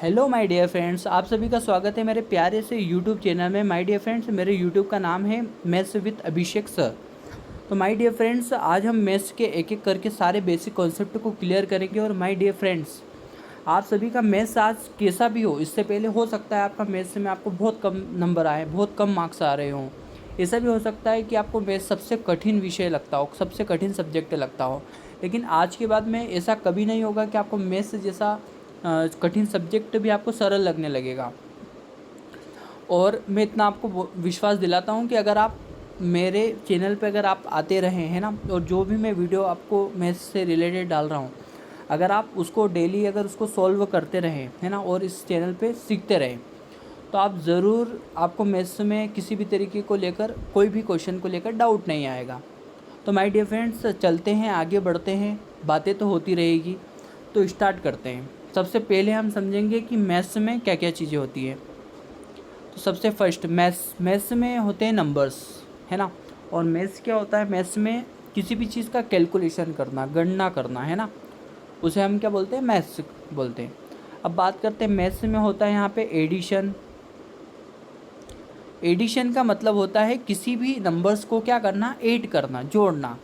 Hello my dear friends, आप सभी का स्वागत है मेरे प्यारे से यूट्यूब चैनल में। माय डियर फ्रेंड्स, मेरे यूट्यूब का नाम है मैथ्स विद अभिषेक सर। तो माय डियर फ्रेंड्स, आज हम मैथ्स के एक एक करके सारे बेसिक कॉन्सेप्ट को क्लियर करेंगे। और माय डियर फ्रेंड्स, आप सभी का मैथ्स आज कैसा भी हो, इससे पहले हो सकता है आपका मैथ्स में आपको बहुत कम नंबर आए, बहुत कम मार्क्स आ रहे हों। ऐसा भी हो सकता है कि आपको मैथ्स सबसे कठिन विषय लगता हो, सबसे कठिन सब्जेक्ट लगता हो। लेकिन आज के बाद में ऐसा कभी नहीं होगा कि आपको मैथ्स जैसा कठिन सब्जेक्ट भी आपको सरल लगने लगेगा। और मैं इतना आपको विश्वास दिलाता हूँ कि अगर आप मेरे चैनल पे अगर आप आते रहे हैं ना, और जो भी मैं वीडियो आपको मैथ्स से रिलेटेड डाल रहा हूँ, अगर आप उसको डेली अगर उसको सॉल्व करते रहें है ना, और इस चैनल पे सीखते रहें, तो आप ज़रूर आपको मैथ्स में किसी भी तरीके को लेकर, कोई भी क्वेश्चन को लेकर डाउट नहीं आएगा। तो माय डियर फ्रेंड्स, चलते हैं, आगे बढ़ते हैं, बातें तो होती रहेगी। तो स्टार्ट करते हैं। सबसे पहले हम समझेंगे कि मैथ्स में क्या क्या चीज़ें होती है। तो सबसे फर्स्ट मैथ्स में होते हैं नंबर्स, है ना। और मैथ्स क्या होता है? मैथ्स में किसी भी चीज़ का कैलकुलेशन करना, गणना करना, है ना, उसे हम क्या बोलते हैं? मैथ्स बोलते हैं। अब बात करते हैं मैथ्स में होता है यहाँ पे एडिशन। एडिशन का मतलब होता है किसी भी नंबर्स को क्या करना? ऐड करना, जोड़ना।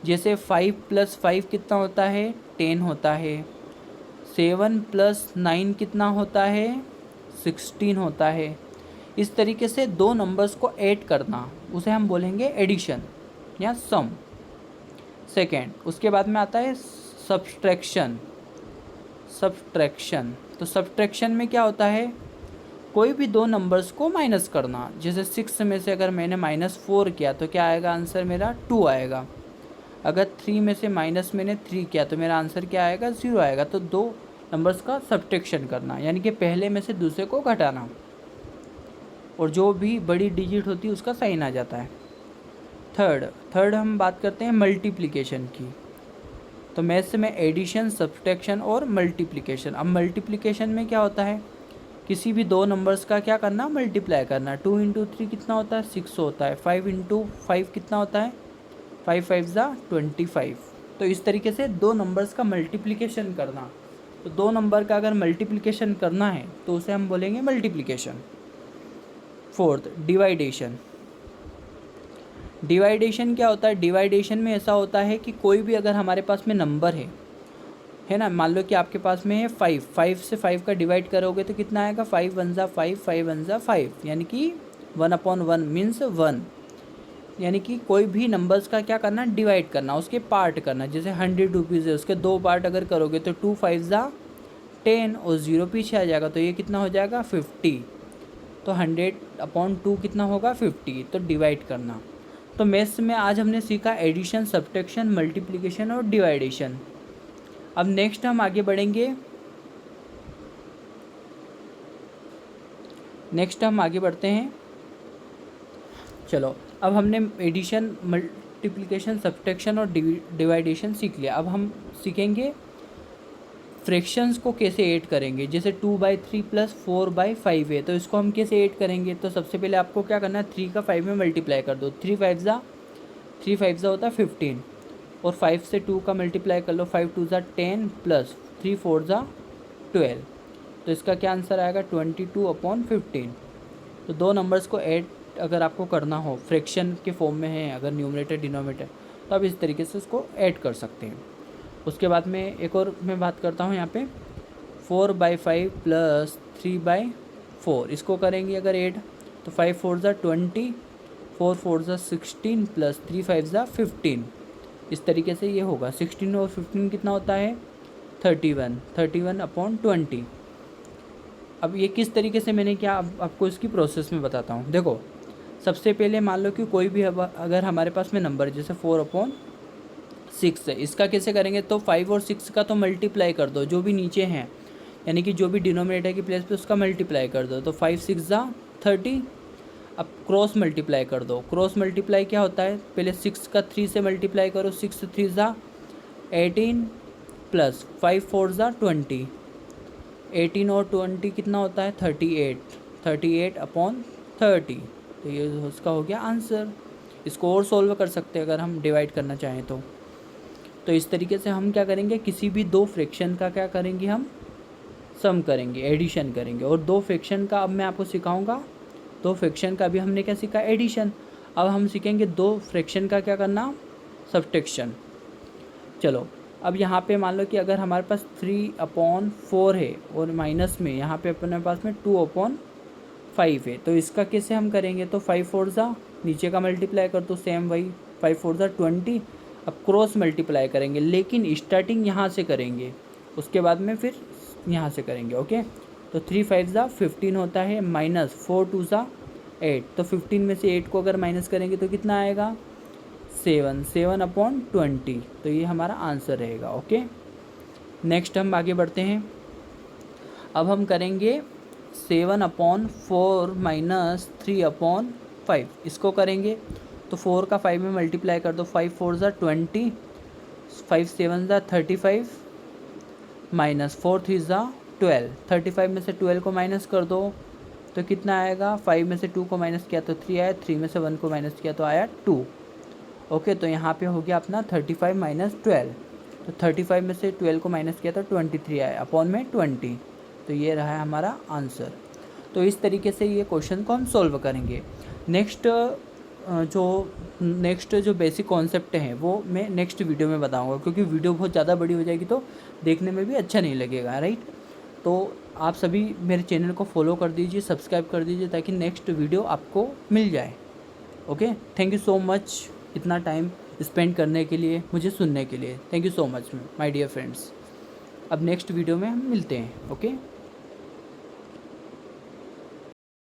जैसे 5 + 5 कितना होता है? 10 होता है। 7 + 9 कितना होता है? 16 होता है। इस तरीके से दो नंबर्स को ऐड करना, उसे हम बोलेंगे एडिशन या सम। सेकेंड, उसके बाद में आता है सब्सट्रैक्शन। सब्सट्रैक्शन, तो सब्सट्रैक्शन में क्या होता है? कोई भी दो नंबर्स को माइनस करना। जैसे 6 में से अगर मैंने -4 किया तो क्या आएगा? आंसर मेरा 2 आएगा। अगर 3 में से माइनस मैंने 3 किया तो मेरा आंसर क्या आएगा? 0 आएगा। तो दो नंबर्स का सब्सट्रैक्शन करना, यानी कि पहले में से दूसरे को घटाना, और जो भी बड़ी डिजिट होती है उसका साइन आ जाता है। थर्ड हम बात करते हैं मल्टीप्लिकेशन की। तो मैथ्स में एडिशन, सब्सट्रैक्शन और मल्टीप्लिकेशन। अब मल्टीप्लिकेशन में क्या होता है? किसी भी दो नंबर्स का क्या करना? मल्टीप्लाई करना। 2 × 3 कितना होता है? 6 होता है। 5 × 5 कितना होता है? 5 × 5 = 25। तो इस तरीके से दो नंबर्स का मल्टीप्लिकेशन करना। तो दो नंबर का अगर मल्टीप्लिकेशन करना है तो उसे हम बोलेंगे मल्टीप्लिकेशन। फोर्थ, डिवाइडेशन। डिवाइडेशन क्या होता है? डिवाइडेशन में ऐसा होता है कि कोई भी अगर हमारे पास में नंबर है ना, मान लो कि आपके पास में है 5 से 5 का डिवाइड करोगे तो कितना आएगा? 5 × 1 = 5, 5 × 1 = 5, यानी कि 1/1 मीन्स 1। यानी कि कोई भी नंबर्स का क्या करना? डिवाइड करना, उसके पार्ट करना। जैसे 100 रुपीज़ है, उसके दो पार्ट अगर करोगे तो 2 × 5 = 10 और 0 पीछे आ जाएगा, तो ये कितना हो जाएगा? 50। तो 100/2 कितना होगा? 50। तो डिवाइड करना। तो मैथ्स में आज हमने सीखा एडिशन, सब्ट्रैक्शन, मल्टीप्लिकेशन और डिवाइडेशन। अब नेक्स्ट हम आगे बढ़ेंगे। बढ़ते हैं। चलो, अब हमने एडिशन, मल्टीप्लिकेशन, सब्ट्रैक्शन और डिवाइडेशन सीख लिया। अब हम सीखेंगे फ्रैक्शंस को कैसे ऐड करेंगे। जैसे 2/3 + 4/5 है, तो इसको हम कैसे ऐड करेंगे? तो सबसे पहले आपको क्या करना है? 3 का 5 में मल्टीप्लाई कर दो। 3 × 5 होता है 15, और 5 से 2 का मल्टीप्लाई कर लो। 5 × 2 = 10 + 3 × 4 = 12। तो इसका क्या आंसर आएगा? 22/15। तो दो नंबर्स को ऐड अगर आपको करना हो, फ्रैक्शन के फॉर्म में है, अगर न्यूमरेटर डिनोमिनेटर, तो आप इस तरीके से उसको ऐड कर सकते हैं। उसके बाद में एक और मैं बात करता हूँ यहाँ पे, 4/5 + 3/4, इसको करेंगे अगर ऐड, तो 5 × 4 = 20, 4 × 4 = 16 + 3 × 5 = 15। इस तरीके से ये होगा। 16 और 15 कितना होता है? 31, 31/20। अब ये किस तरीके से मैंने किया, अब आपको इसकी प्रोसेस में बताता हूँ। देखो, सबसे पहले मान लो कि कोई भी अगर हमारे पास में नंबर जैसे 4/6 है, इसका कैसे करेंगे? तो 5 और 6 का तो मल्टीप्लाई कर दो, जो भी नीचे हैं, यानी कि जो भी डिनोमिनेटर की प्लेस पे उसका मल्टीप्लाई कर दो। तो 5 × 6 = 30। अब क्रॉस मल्टीप्लाई कर दो। क्रॉस मल्टीप्लाई क्या होता है? पहले 6 का 3 से मल्टीप्लाई करो। 6 × 3 = 18 + 5 × 4 = 20। 18 और 20 कितना होता है? 38, 38/30। तो ये उसका हो गया आंसर। इसको और सॉल्व कर सकते हैं अगर हम डिवाइड करना चाहें तो। इस तरीके से हम क्या करेंगे? किसी भी दो फ्रैक्शन का क्या करेंगे? हम सम करेंगे, एडिशन करेंगे। और दो फ्रैक्शन का अब मैं आपको सिखाऊंगा, दो फ्रैक्शन का भी हमने क्या सीखा, एडिशन। अब हम सीखेंगे दो फ्रैक्शन का क्या करना, सब्ट्रैक्शन। चलो अब यहाँ पे मान लो कि अगर हमारे पास 3/4 है और माइनस में यहाँ पे अपने पास में 2/5 है, तो इसका कैसे हम करेंगे, तो 5 4 ज़ा नीचे का मल्टीप्लाई कर दो, सेम वही 5 4 ज़ा 20। अब क्रॉस मल्टीप्लाई करेंगे, लेकिन स्टार्टिंग यहाँ से करेंगे, उसके बाद में फिर यहाँ से करेंगे। ओके, तो 3 5 ज़ा 15 होता है, माइनस 4 2 ज़ा 8, तो 15 में से 8 को अगर माइनस करेंगे तो कितना आएगा, 7/20। तो ये हमारा आंसर रहेगा। ओके, नेक्स्ट हम आगे बढ़ते हैं। अब हम करेंगे 7/4 माइनस 3/5, इसको करेंगे तो 4 का 5 में मल्टीप्लाई कर दो, 5 4 ज़ा 20, 5 7 ज़ा 35, माइनस 4 3 ज़ा 12। 35 में से 12 को माइनस कर दो तो कितना आएगा, 5 में से 2 को माइनस किया तो 3 आया, 3 में से 1 को माइनस किया तो आया 2। ओके, तो यहाँ पे हो गया अपना 35 माइनस 12, तो 35 में से 12 को माइनस किया तो 23 आया, अपॉन में 20। तो ये रहा है हमारा आंसर। तो इस तरीके से ये क्वेश्चन को हम सॉल्व करेंगे। नेक्स्ट जो बेसिक कॉन्सेप्ट हैं वो मैं नेक्स्ट वीडियो में बताऊंगा, क्योंकि वीडियो बहुत ज़्यादा बड़ी हो जाएगी तो देखने में भी अच्छा नहीं लगेगा, राइट। तो आप सभी मेरे चैनल को फॉलो कर दीजिए, सब्सक्राइब कर दीजिए, ताकि नेक्स्ट वीडियो आपको मिल जाए। Okay, thank you so much इतना टाइम स्पेंड करने के लिए, मुझे सुनने के लिए। Thank you so much my dear friends. अब नेक्स्ट वीडियो में हम मिलते हैं। ओके।